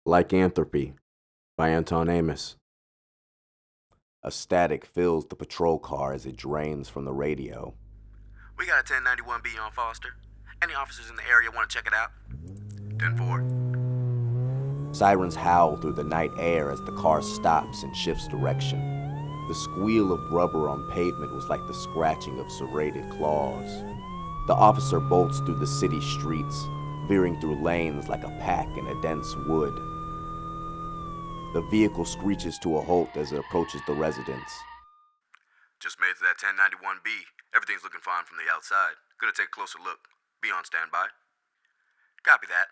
Lycanthropy by Anton Amos. A static fills the patrol car as it drains from the radio. We got a 1091B on Foster. Any officers in the area want to check it out? 10-4. Sirens howl through the night air as the car stops and shifts direction. The squeal of rubber on pavement was like the scratching of serrated claws. The officer bolts through the city streets, veering through lanes like a pack in a dense wood. The vehicle screeches to a halt as it approaches the residence. Just made it to that 1091B. Everything's looking fine from the outside. Gonna take a closer look. Be on standby. Copy that.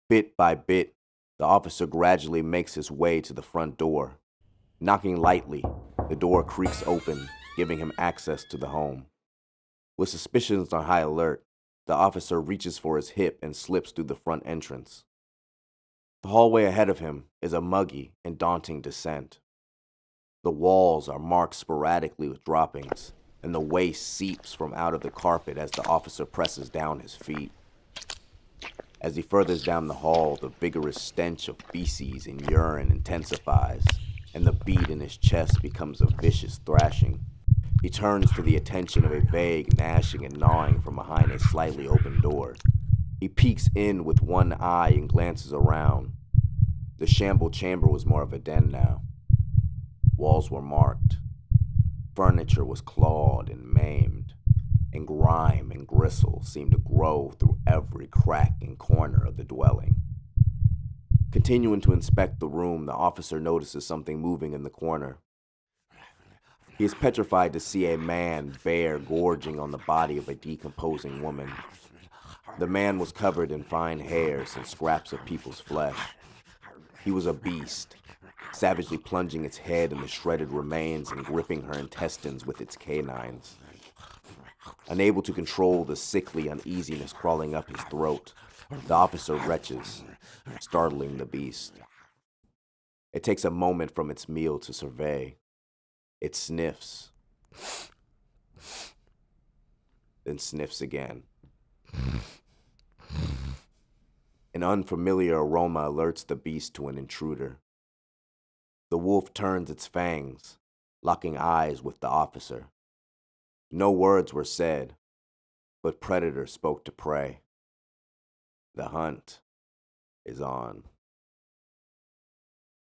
Bit by bit, the officer gradually makes his way to the front door. Knocking lightly, the door creaks open, giving him access to the home. With suspicions on high alert, the officer reaches for his hip and slips through the front entrance. The hallway ahead of him is a muggy and daunting descent. The walls are marked sporadically with droppings, and the waste seeps from out of the carpet as the officer presses down his feet. As he furthers down the hall, the vigorous stench of feces and urine intensifies, and the beat in his chest becomes a vicious thrashing. He turns to the attention of a vague gnashing and gnawing from behind a slightly open door. He peeks in with one eye and glances around. The shambled chamber was more of a den now. Walls were marked. Furniture was clawed and maimed, and grime and gristle seemed to grow through every crack and corner of the dwelling. Continuing to inspect the room, the officer notices something moving in the corner. He is petrified to see a man bare gorging on the body of a decomposing woman. The man was covered in fine hairs and scraps of people's flesh. He was a beast, savagely plunging its head in the shredded remains and gripping her intestines with its canines. Unable to control the sickly uneasiness crawling up his throat, the officer retches, startling the beast. It takes a moment from its meal to survey. It sniffs, then sniffs again. An unfamiliar aroma alerts the beast to an intruder. The wolf turns its fangs, locking eyes with the officer. No words were said, but predator spoke to prey. The hunt is on.